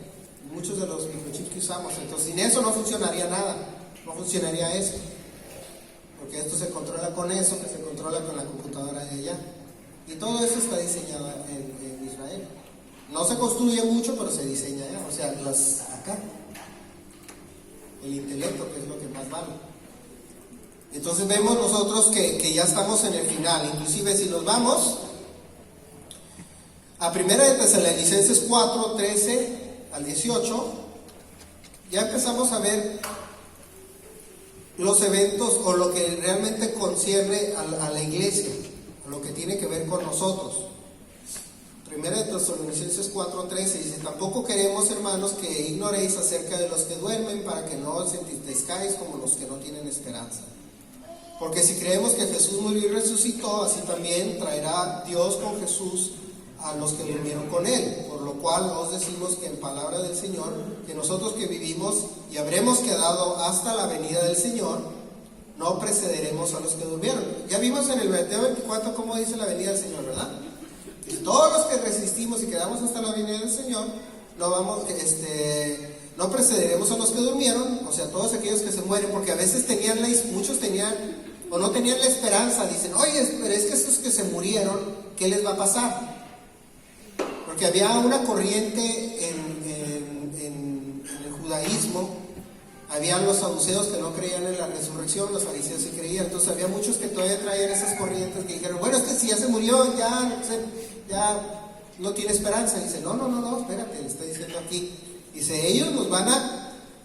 Muchos de los microchips que usamos. Entonces sin eso no funcionaría nada. No funcionaría eso. Porque esto se controla con eso, que se controla con la computadora de allá. Y todo eso está diseñado en Israel. No se construye mucho, pero se diseña allá. O sea, acá. El intelecto, que es lo que más vale. Entonces vemos nosotros que ya estamos en el final. Inclusive si nos vamos a 1 de Tesalonicenses 4, 13 al 18, ya empezamos a ver los eventos o lo que realmente concierne a la iglesia, a lo que tiene que ver con nosotros. 1 de Tesalonicenses 4:13 dice, tampoco queremos, hermanos, que ignoréis acerca de los que duermen, para que no os entristezcáis como los que no tienen esperanza. Porque si creemos que Jesús murió y resucitó, así también traerá Dios con Jesús a los que durmieron con él. Por lo cual os decimos que en palabra del Señor, que nosotros que vivimos y habremos quedado hasta la venida del Señor, no precederemos a los que durmieron. Ya vimos en el Mateo 24 cómo dice la venida del Señor, ¿verdad? Y todos los que resistimos y quedamos hasta la venida del Señor, no precederemos a los que durmieron, o sea, todos aquellos que se mueren, porque a veces muchos tenían o no tenían la esperanza. Dicen, oye, pero es que esos que se murieron, ¿qué les va a pasar? Porque había una corriente en el judaísmo. Habían los saduceos que no creían en la resurrección, los fariseos sí creían. Entonces había muchos que todavía traían esas corrientes que dijeron, bueno, es que si ya se murió, ya no tiene esperanza. Y dice, no, espérate, le está diciendo aquí. Dice, ellos nos van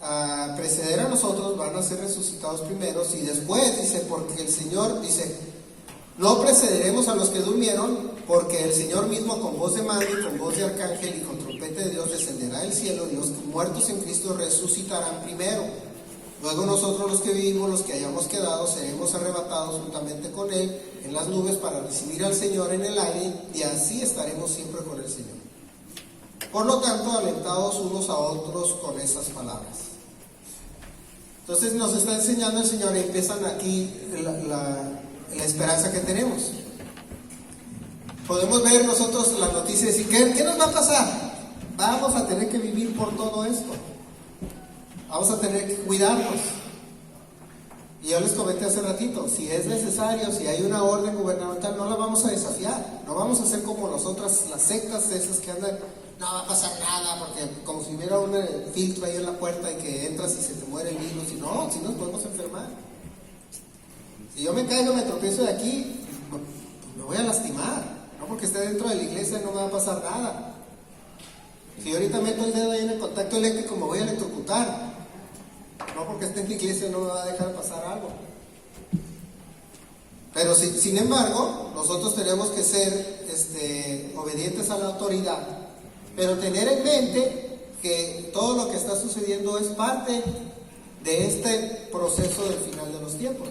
a preceder a nosotros, van a ser resucitados primeros y después, dice, porque el Señor, dice, no precederemos a los que durmieron, porque el Señor mismo con voz de mando y con voz de arcángel y con trompeta de Dios descenderá del cielo, y los muertos en Cristo resucitarán primero. Luego nosotros los que vivimos, los que hayamos quedado, seremos arrebatados juntamente con Él en las nubes para recibir al Señor en el aire, y así estaremos siempre con el Señor. Por lo tanto, alentados unos a otros con esas palabras. Entonces nos está enseñando el Señor, y empiezan aquí la esperanza que tenemos. Podemos ver nosotros las noticias y decir, ¿qué nos va a pasar? Vamos a tener que vivir por todo esto. Vamos a tener que cuidarnos. Y yo les comenté hace ratito, si es necesario, si hay una orden gubernamental, no la vamos a desafiar. No vamos a hacer como nosotras, las sectas esas que andan, no va a pasar nada, porque como si hubiera un filtro ahí en la puerta y que entras y se te muere el virus. Y no, si nos podemos enfermar. Si yo me caigo, me tropiezo de aquí, me voy a lastimar. No porque esté dentro de la iglesia no me va a pasar nada. Si yo ahorita meto el dedo ahí en el contacto eléctrico, me voy a electrocutar. No porque esté en la iglesia no me va a dejar pasar algo. Pero sin embargo, nosotros tenemos que ser obedientes a la autoridad, pero tener en mente que todo lo que está sucediendo es parte de este proceso del final de los tiempos.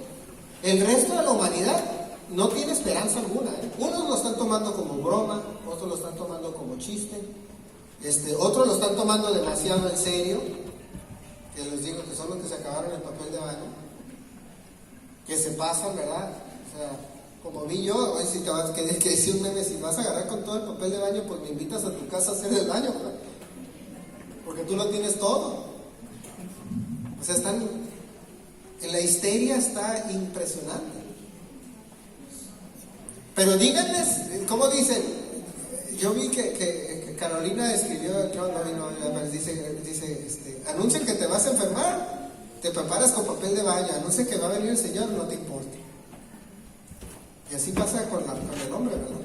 El resto de la humanidad no tiene esperanza alguna. Unos lo están tomando como broma, otros lo están tomando como chiste, otros lo están tomando demasiado en serio, que les digo que son los que se acabaron el papel de baño, que se pasan, ¿verdad? O sea, como vi yo, si te vas, que decía un meme, si vas a agarrar con todo el papel de baño, pues me invitas a tu casa a hacer el baño, ¿no? Porque tú lo tienes todo. O sea, la histeria está impresionante. Pero díganles, ¿cómo dicen? Yo vi que Carolina escribió, dice, anuncian que te vas a enfermar, te preparas con papel de baño, anuncian que va a venir el Señor, no te importa. Y así pasa con el hombre, ¿verdad?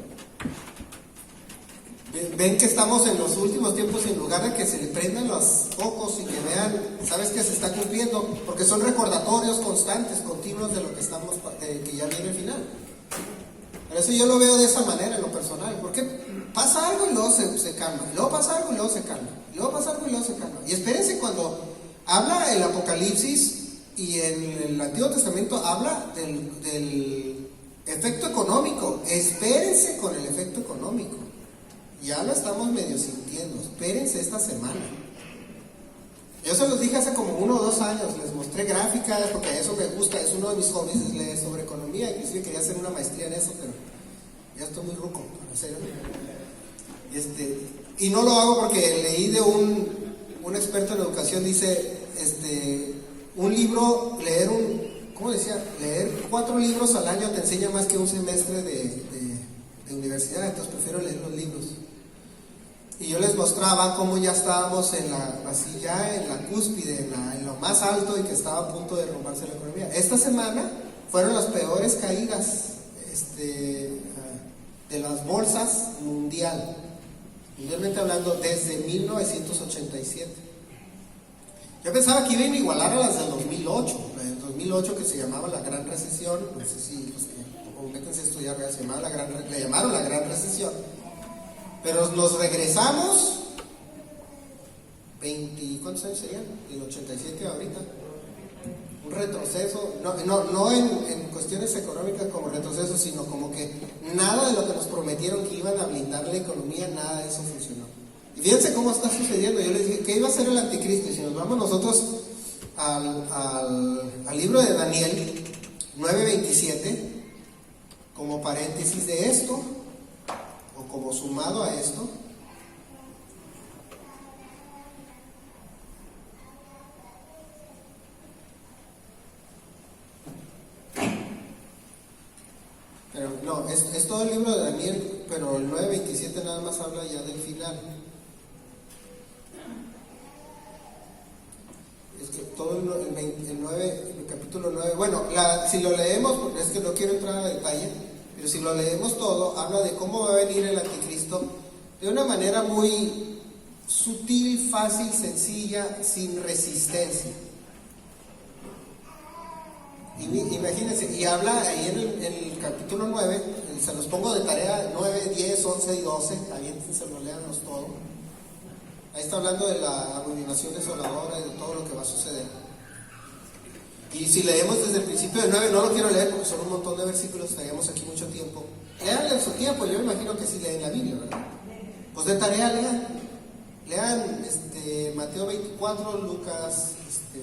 Ven que estamos en los últimos tiempos y en lugar de que se le prendan los focos y que vean, sabes que se está cumpliendo, porque son recordatorios constantes, continuos de lo que estamos, que ya viene el final. Por eso yo lo veo de esa manera en lo personal, porque pasa algo y luego se calma, y luego pasa algo y luego se calma, y luego pasa algo y luego se calma. Y espérense, cuando habla el Apocalipsis y en el Antiguo Testamento habla del efecto económico, espérense con el efecto económico. Ya lo estamos medio sintiendo, espérense esta semana. Yo se los dije hace como 1 o 2 años, les mostré gráficas, porque a eso me gusta, es uno de mis hobbies, es leer sobre economía, inclusive quería hacer una maestría en eso, pero ya estoy muy ruco, para hacerlo. Y no lo hago porque leí de un experto en educación, dice, un libro, leer 4 libros al año te enseña más que un semestre de universidad, entonces prefiero leer los libros. Y yo les mostraba cómo ya estábamos en la cúspide, en lo más alto, y que estaba a punto de romperse la economía. Esta semana fueron las peores caídas de las bolsas mundialmente hablando, desde 1987. Yo pensaba que iban a igualar a las del 2008, la del 2008 que se llamaba la Gran Recesión, no sé si los que métanse a estudiar, le llamaron la Gran Recesión. Pero nos regresamos 20, ¿cuántos años serían? El 87 ahorita. Un retroceso, no en cuestiones económicas como retroceso, sino como que nada de lo que nos prometieron que iban a blindar la economía, nada de eso funcionó. Y fíjense cómo está sucediendo. Yo les dije, ¿qué iba a ser el anticristo? Y si nos vamos nosotros al libro de Daniel 9:27, como paréntesis de esto, o como sumado a esto, pero no, es todo el libro de Daniel, pero el 9:27 nada más habla ya del final. Es que todo el capítulo 9, bueno, si lo leemos, porque es que no quiero entrar a detalle, pero si lo leemos todo, habla de cómo va a venir el anticristo de una manera muy sutil, fácil, sencilla, sin resistencia. Imagínense, y habla ahí en el capítulo 9, se los pongo de tarea, 9, 10, 11 y 12, aviéntenselo, léanos todo. Ahí está hablando de la abominación desoladora y de todo lo que va a suceder. Y si leemos desde el principio del 9, no lo quiero leer porque son un montón de versículos, estaríamos aquí mucho tiempo. Leanle en su tiempo, yo me imagino que sí leen la Biblia, ¿verdad? Pues de tarea lean Mateo 24, Lucas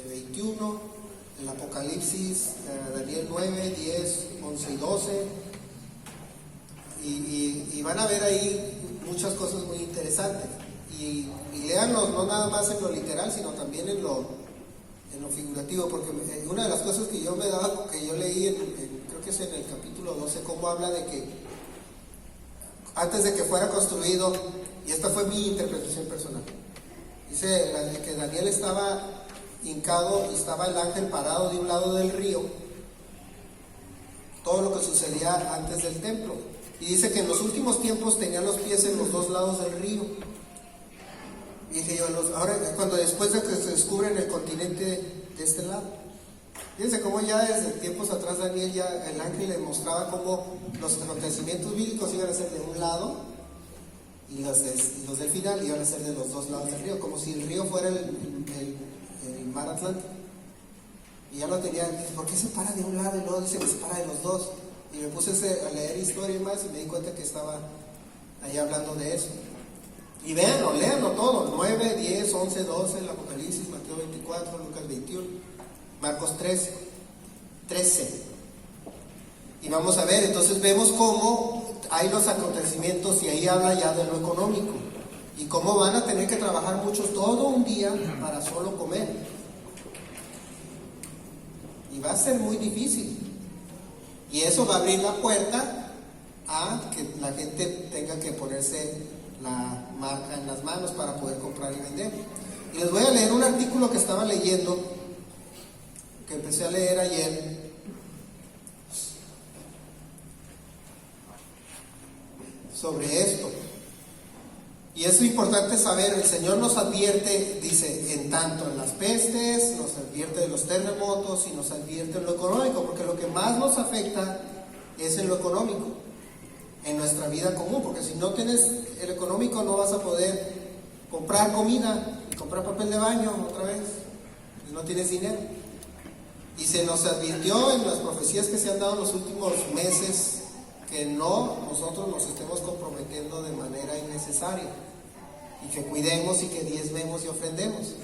21, el Apocalipsis, Daniel 9, 10, 11 y 12, y van a ver ahí muchas cosas muy interesantes. Y leanlos no nada más en lo literal, sino también en lo figurativo, porque una de las cosas que yo me daba, que yo leí creo que es en el capítulo 12, cómo habla de que antes de que fuera construido, y esta fue mi interpretación personal, dice que Daniel estaba hincado y estaba el ángel parado de un lado del río, todo lo que sucedía antes del templo, y dice que en los últimos tiempos tenía los pies en los 2 lados del río. Y dije yo, ahora después de que se descubren el continente de este lado, fíjense cómo ya desde tiempos atrás Daniel, ya el ángel le mostraba cómo los acontecimientos bíblicos iban a ser de un lado y los del final iban a ser de los 2 lados del río, como si el río fuera el mar Atlántico. Y ya lo tenía, ¿por qué se para de un lado y luego dice que se para de los 2? Y me puse a leer historia y más y me di cuenta que estaba ahí hablando de eso. Y léanlo todo, 9, 10, 11, 12, el Apocalipsis, Mateo 24, Lucas 21, Marcos 13. Y vamos a ver, entonces vemos cómo hay los acontecimientos y ahí habla ya de lo económico. Y cómo van a tener que trabajar muchos todo un día para solo comer. Y va a ser muy difícil. Y eso va a abrir la puerta a que la gente tenga que ponerse la marca en las manos para poder comprar y vender. Y les voy a leer un artículo que estaba leyendo, que empecé a leer ayer, sobre esto. Y es importante saber, el Señor nos advierte, dice, en tanto en las pestes, nos advierte de los terremotos y nos advierte en lo económico, porque lo que más nos afecta es en lo económico, en nuestra vida común, porque si no tienes el económico no vas a poder comprar comida, comprar papel de baño otra vez, pues no tienes dinero. Y se nos advirtió en las profecías que se han dado en los últimos meses que no nosotros nos estemos comprometiendo de manera innecesaria y que cuidemos y que diezmemos y ofrendemos,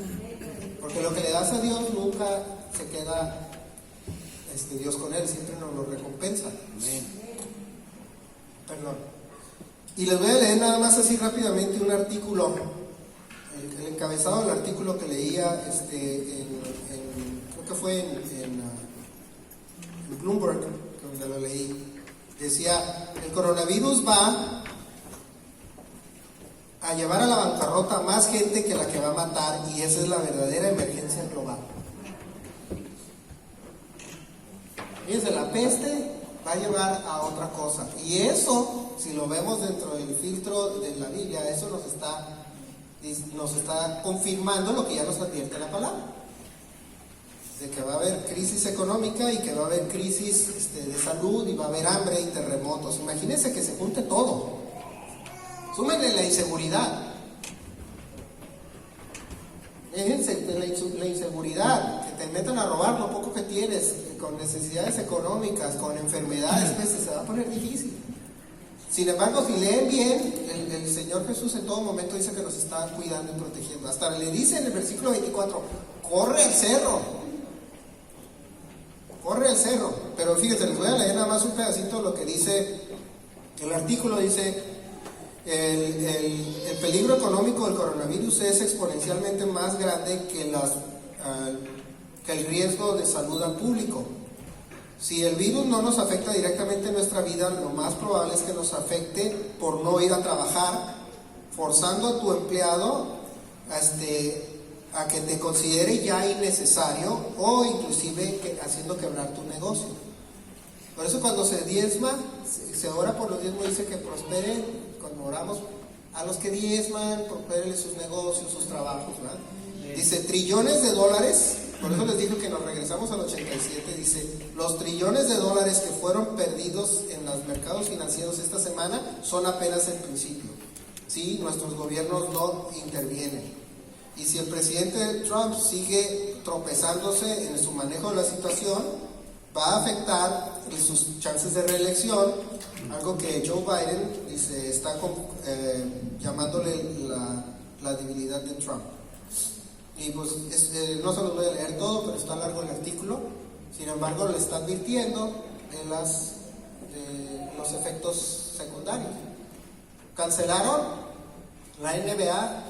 porque lo que le das a Dios nunca se queda Dios con él, siempre nos lo recompensa. Amén. Perdón. Y les voy a leer nada más así rápidamente un artículo, el encabezado del artículo que leía creo que fue en Bloomberg, donde lo leí. Decía, el coronavirus va a llevar a la bancarrota a más gente que la que va a matar, y esa es la verdadera emergencia global. Fíjense, la peste va a llevar a otra cosa, y eso, si lo vemos dentro del filtro de la Biblia, eso nos está confirmando lo que ya nos advierte la palabra, de que va a haber crisis económica y que va a haber crisis de salud, y va a haber hambre y terremotos. Imagínense que se junte todo. Súmenle la inseguridad. Fíjense la inseguridad, que te metan a robar lo poco que tienes, con necesidades económicas, con enfermedades, pues se va a poner difícil. Sin embargo, si leen bien, el Señor Jesús en todo momento dice que nos está cuidando y protegiendo. Hasta le dice en el versículo 24, corre al cerro. Corre al cerro. Pero fíjense, les voy a leer nada más un pedacito de lo que dice el artículo. Dice, el peligro económico del coronavirus es exponencialmente más grande que el riesgo de salud al público. Si el virus no nos afecta directamente en nuestra vida, lo más probable es que nos afecte por no ir a trabajar, forzando a tu empleado a que te considere ya innecesario, o inclusive haciendo quebrar tu negocio. Por eso cuando se diezma, se ora por los diezmos, dice que prospere. Cuando oramos a los que diezman, prosperen sus negocios, sus trabajos, ¿verdad? Dice trillones de dólares. Por eso les digo que nos regresamos al 87. Dice, los trillones de dólares que fueron perdidos en los mercados financieros esta semana son apenas el principio. Sí, nuestros gobiernos no intervienen. Y si el presidente Trump sigue tropezándose en su manejo de la situación, va a afectar sus chances de reelección, algo que Joe Biden dice, está llamándole la debilidad de Trump. Y pues no se los voy a leer todo, pero está largo el artículo. Sin embargo, le está advirtiendo de los efectos secundarios. Cancelaron la NBA,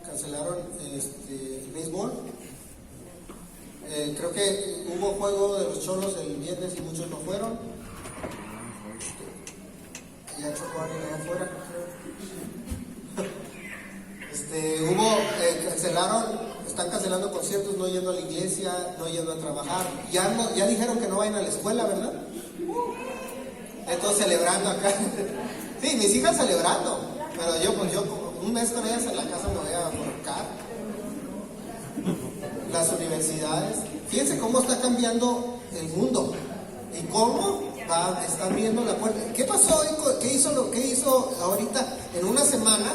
cancelaron el béisbol. Creo que hubo juego de los Cholos el viernes y muchos no fueron. Ya chocó alguien allá afuera, están cancelando conciertos, no yendo a la iglesia, no yendo a trabajar. Ya dijeron que no vayan a la escuela, ¿verdad? Entonces celebrando acá. Sí, mis hijas celebrando, pero yo un mes con ellas en la casa me voy a ahorcar. Las universidades, fíjense cómo está cambiando el mundo y cómo están viendo la puerta. ¿Qué pasó hoy? ¿Qué hizo ahorita en una semana?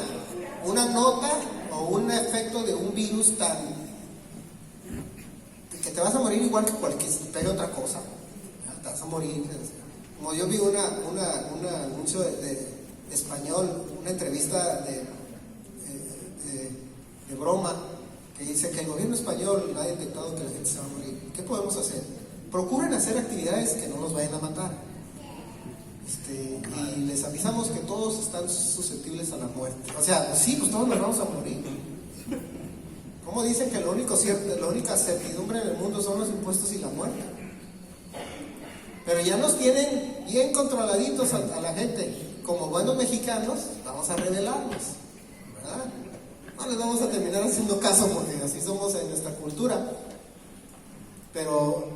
Una nota o un efecto de un virus que te vas a morir igual que cualquier si te pega otra cosa. Te vas a morir. Como yo vi un anuncio de español, una entrevista de broma, que dice que el gobierno español ha detectado que la gente se va a morir. ¿Qué podemos hacer? procuren hacer actividades que no los vayan a matar. Y les avisamos que todos están susceptibles a la muerte. O sea, pues sí, pues todos nos vamos a morir. ¿Cómo dicen que la única certidumbre en el mundo son los impuestos y la muerte? Pero ya nos tienen bien controladitos a la gente. Como buenos mexicanos, vamos a rebelarnos, ¿verdad? No les vamos a terminar haciendo caso porque así somos en nuestra cultura. Pero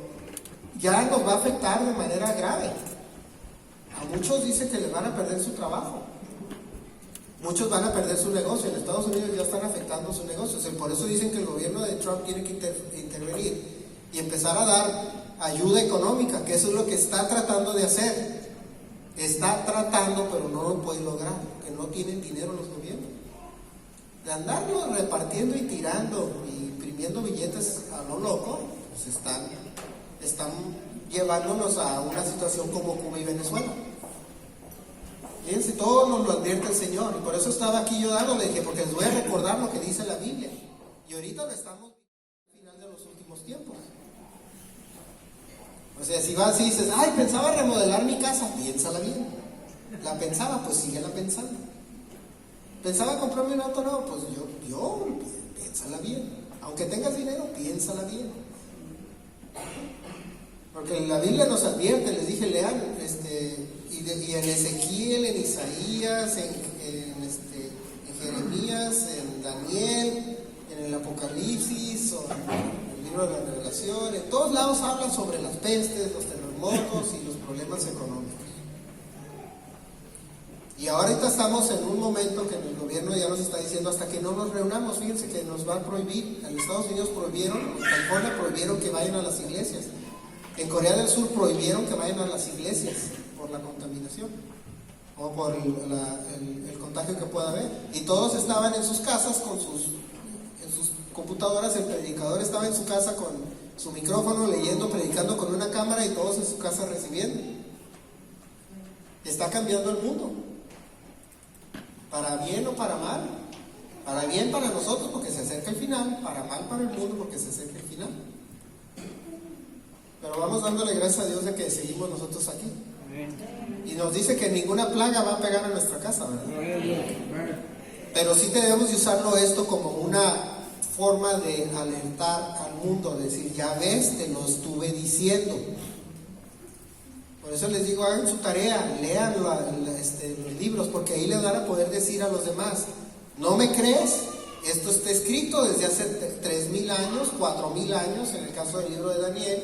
ya nos va a afectar de manera grave. A muchos dicen que les van a perder su trabajo. Muchos van a perder su negocio. En Estados Unidos ya están afectando su negocio. O sea, por eso dicen que el gobierno de Trump tiene que intervenir y empezar a dar ayuda económica, que eso es lo que está tratando de hacer. Está tratando, pero no lo puede lograr, porque no tienen dinero los gobiernos. De andarlo repartiendo y tirando y imprimiendo billetes a lo loco, pues están llevándonos a una situación como Cuba y Venezuela. Fíjense, todo nos lo advierte el Señor, y por eso estaba aquí yo dándole, dije, porque les voy a recordar lo que dice la Biblia. Y ahorita lo estamos viendo al final de los últimos tiempos. O sea, si vas y dices, ay, pensaba remodelar mi casa, piénsala bien. La pensaba, pues síguela pensando. Pensaba comprarme un auto nuevo, pues piénsala bien. Aunque tengas dinero, piénsala bien. Porque la Biblia nos advierte, les dije, lean, y en Ezequiel, en Isaías, en Jeremías, en Daniel, en el Apocalipsis, o en el libro de la Revelación, en todos lados hablan sobre las pestes, los terremotos y los problemas económicos. Y ahorita estamos en un momento que el gobierno ya nos está diciendo hasta que no nos reunamos. Fíjense que nos va a prohibir. En Estados Unidos en California prohibieron que vayan a las iglesias. En Corea del Sur prohibieron que vayan a las iglesias por la contaminación o por el contagio que pueda haber. Y todos estaban en sus casas en sus computadoras. El predicador estaba en su casa con su micrófono leyendo, predicando con una cámara, y todos en su casa recibiendo. Está cambiando el mundo. Para bien o para mal. Para bien para nosotros porque se acerca el final, para mal para el mundo porque se acerca el final. Pero vamos dándole gracias a Dios de que seguimos nosotros aquí. Y nos dice que ninguna plaga va a pegar a nuestra casa, ¿verdad? Pero sí debemos de usarlo esto como una forma de alertar al mundo, decir, ya ves, te lo estuve diciendo. Por eso les digo, hagan su tarea, lean los libros, porque ahí les van a poder decir a los demás, ¿no me crees? Esto está escrito desde hace 3,000 años, 4,000 años, en el caso del libro de Daniel.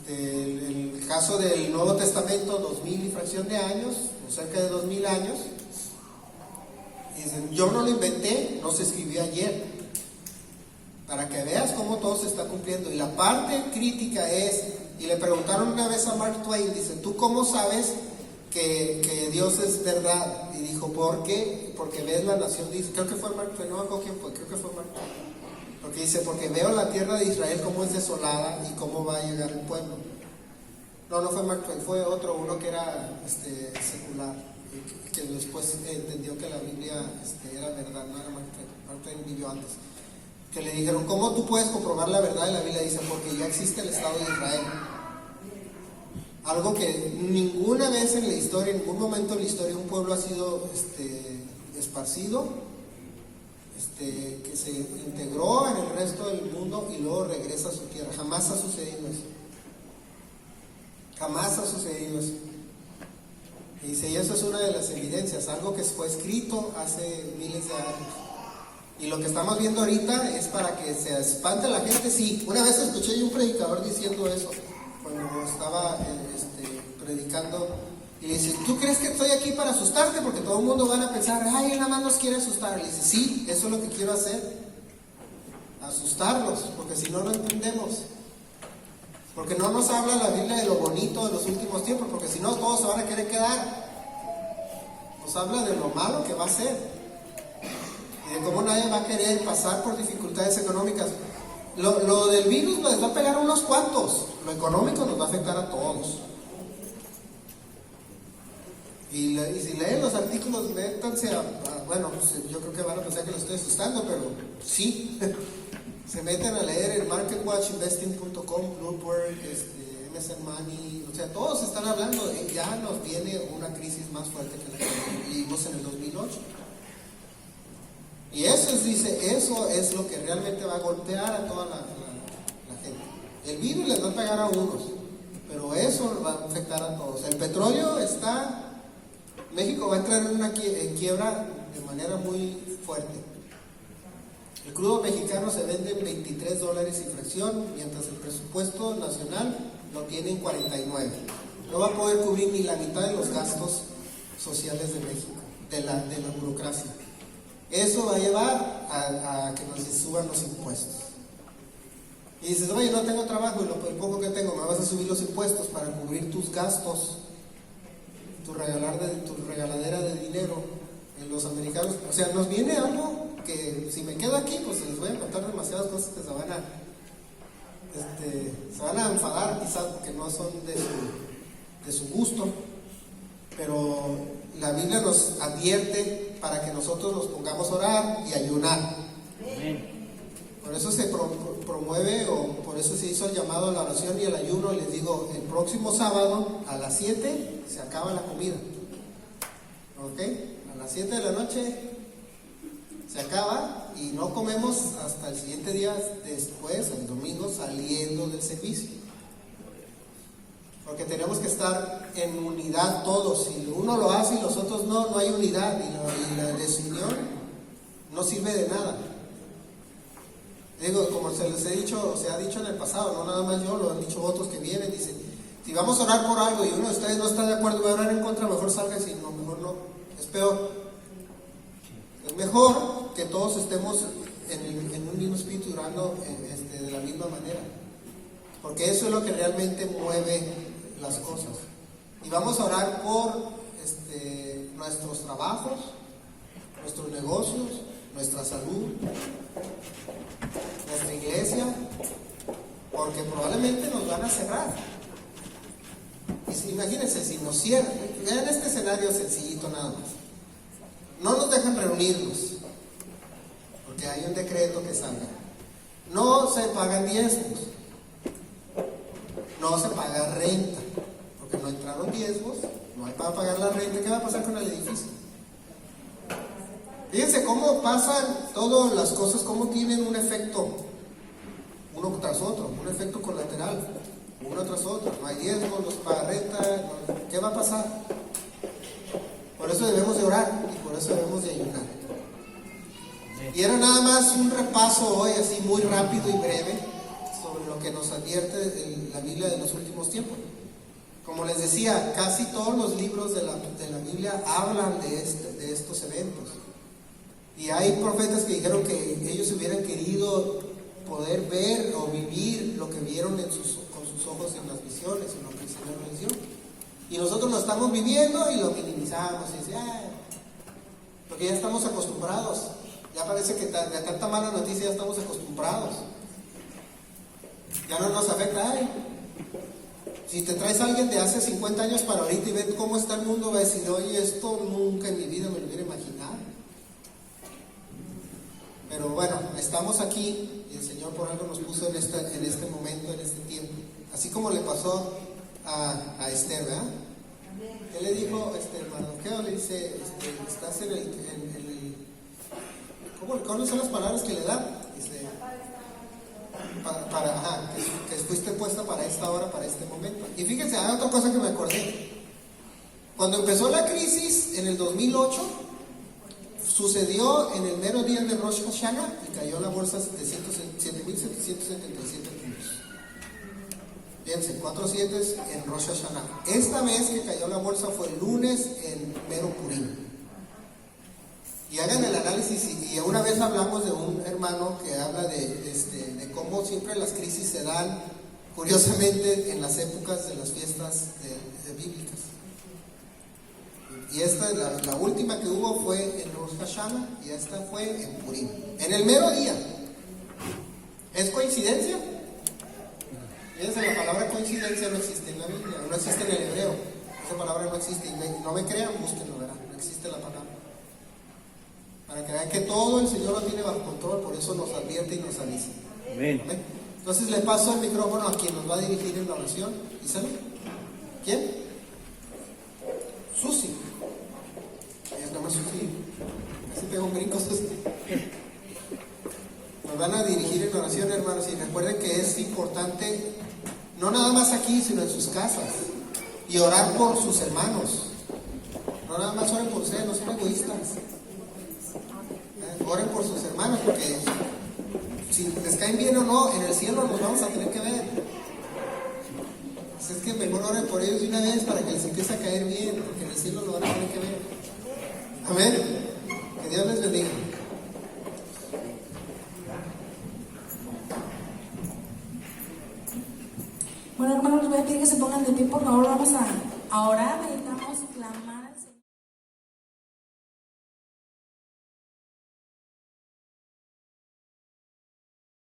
El caso del Nuevo Testamento, 2,000 y fracción de años, o cerca de 2,000 años. Dicen, yo no lo inventé, no se escribió ayer. Para que veas cómo todo se está cumpliendo. Y la parte crítica es, y le preguntaron una vez a Mark Twain, dice, ¿tú cómo sabes que Dios es verdad? Y dijo, ¿por qué? Porque ves la nación de Israel. Creo que fue Mark Twain, no me acuerdo quién fue, creo que fue Mark Twain. Porque dice, porque veo la tierra de Israel cómo es desolada y cómo va a llegar el pueblo. No fue Mark Twain, fue uno que era secular, que después entendió que la Biblia era verdad, no era Mark Twain. Mark Twain vivió antes. Que le dijeron, ¿cómo tú puedes comprobar la verdad de la Biblia? Dice, porque ya existe el Estado de Israel. Algo que ninguna vez en la historia, en ningún momento en la historia, un pueblo ha sido esparcido, que se integró en el resto del mundo y luego regresa a su tierra. Jamás ha sucedido eso. Jamás ha sucedido eso. Y dice, y eso es una de las evidencias, algo que fue escrito hace miles de años. Y lo que estamos viendo ahorita es para que se espante la gente. Sí, una vez escuché yo un predicador diciendo eso, cuando estaba predicando, y le dice, ¿tú crees que estoy aquí para asustarte? Porque todo el mundo van a pensar, ay, él nada más nos quiere asustar. Le dice, sí, eso es lo que quiero hacer, asustarlos, porque si no, no entendemos. Porque no nos habla la Biblia de lo bonito de los últimos tiempos, porque si no, todos se van a querer quedar. Nos habla de lo malo que va a ser. Y de cómo nadie va a querer pasar por dificultades económicas. Lo del virus les va a pegar a unos cuantos. Lo económico nos va a afectar a todos. Y si leen los artículos, métanse bueno, pues yo creo que van a pensar que lo estoy asustando, pero sí. se meten a leer en marketwatchinvesting.com, Bloomberg, MSN Money, o sea, todos están hablando de ya nos viene una crisis más fuerte que la que vivimos en el 2008. Y eso es lo que realmente va a golpear a toda la gente. El virus les va a pegar a unos, pero eso va a afectar a todos. El petróleo México va a entrar en quiebra de manera muy fuerte. El crudo mexicano se vende en $23 y fracción, mientras el presupuesto nacional lo tiene en 49. No va a poder cubrir ni la mitad de los gastos sociales de México, de la burocracia. Eso va a llevar a que nos suban los impuestos. Y dices, oye, no tengo trabajo y el poco que tengo, me vas a subir los impuestos para cubrir tus gastos, tu regaladera de dinero en los americanos. O sea, nos viene algo que si me quedo aquí, pues les voy a contar demasiadas cosas que se van a enfadar quizás porque no son de su gusto, pero la Biblia nos advierte para que nosotros nos pongamos a orar y ayunar. Por eso se promueve, o por eso se hizo el llamado a la oración y el ayuno. Les digo, el próximo sábado a las 7 se acaba la comida, ¿ok? A las 7 de la noche se acaba y no comemos hasta el siguiente día después, el domingo, saliendo del servicio. Porque tenemos que estar en unidad todos. Si uno lo hace y los otros no hay unidad. Y la desunión no sirve de nada. Digo, como se ha dicho en el pasado, no nada más yo, lo han dicho otros que vienen, dicen, si vamos a orar por algo y uno de ustedes no está de acuerdo, voy a orar en contra, mejor salga y si no, mejor no. Es peor. Es mejor que todos estemos en un mismo espíritu orando de la misma manera. Porque eso es lo que realmente mueve las cosas. Y vamos a orar por nuestros trabajos, nuestros negocios, nuestra salud, nuestra iglesia, porque probablemente nos van a cerrar. Y imagínense, si nos cierran, vean este escenario sencillito nada más. No nos dejan reunirnos, porque hay un decreto que salga. No se pagan diezmos. No se paga renta, porque no entraron diezmos, no hay para pagar la renta. ¿Qué va a pasar con el edificio? Fíjense cómo pasan todas las cosas, cómo tienen un efecto uno tras otro, un efecto colateral, uno tras otro. No hay diezmos, no se paga renta, ¿qué va a pasar? Por eso debemos de orar y por eso debemos de ayunar. Y era nada más un repaso hoy, así muy rápido y breve, sobre lo que nos advierte la Biblia de los últimos tiempos. Como les decía, casi todos los libros de la Biblia hablan de estos eventos. Y hay profetas que dijeron que ellos hubieran querido poder ver o vivir lo que vieron con sus ojos en las visiones, en lo que el Señor les dio. Y nosotros lo estamos viviendo y lo minimizamos y decimos, porque ya estamos acostumbrados. Ya parece que de tanta mala noticia ya estamos acostumbrados. Ya no nos afecta. Si te traes a alguien de hace 50 años para ahorita y ves cómo está el mundo, va a decir, oye, esto nunca en mi vida me lo hubiera imaginado. Pero bueno, estamos aquí y el Señor por algo nos puso en este momento, en este tiempo. Así como le pasó a Esther, ¿verdad? ¿Qué le dijo Mardoqueo? Le dice, estás en el ¿cuáles son las palabras que le dan? Dice, que fuiste puesta para esta hora, para este momento. Y fíjense, hay otra cosa que me acordé. Cuando empezó la crisis en el 2008, sucedió en el mero día de Rosh Hashanah y cayó la bolsa 7.777 puntos. Fíjense, 4 7 en Rosh Hashanah. Esta vez que cayó la bolsa fue el lunes en mero Purim. Y hagan el análisis, y una vez hablamos de un hermano que habla de cómo siempre las crisis se dan, curiosamente, en las épocas de las fiestas bíblicas. Y esta, la última que hubo fue en Rosh Hashanah, y esta fue en Purim, en el mero día. ¿Es coincidencia? Fíjense, la palabra coincidencia no existe en la Biblia, no existe en el hebreo. Esa palabra no existe, y no me crean, búsquenlo, ¿verdad? No existe la palabra. Para que vean que todo el Señor lo tiene bajo control, por eso nos advierte y nos avisa. Amén. Amén. Entonces le paso el micrófono a quien nos va a dirigir en la oración. ¿Isabel? ¿Quién? Susi. Es nomás Susi. Casi pego un brinco, Susi. Nos van a dirigir en oración, hermanos, y recuerden que es importante, no nada más aquí, sino en sus casas, y orar por sus hermanos. No nada más oren por ustedes, no sean egoístas. Oren por sus hermanos, porque si les caen bien o no, en el cielo los vamos a tener que ver. Así es que mejor oren por ellos de una vez para que les empiece a caer bien, porque en el cielo lo van a tener que ver. Amén. Que Dios les bendiga. Bueno, hermanos, les voy a pedir que se pongan de pie, por favor. Vamos a orar. Necesitamos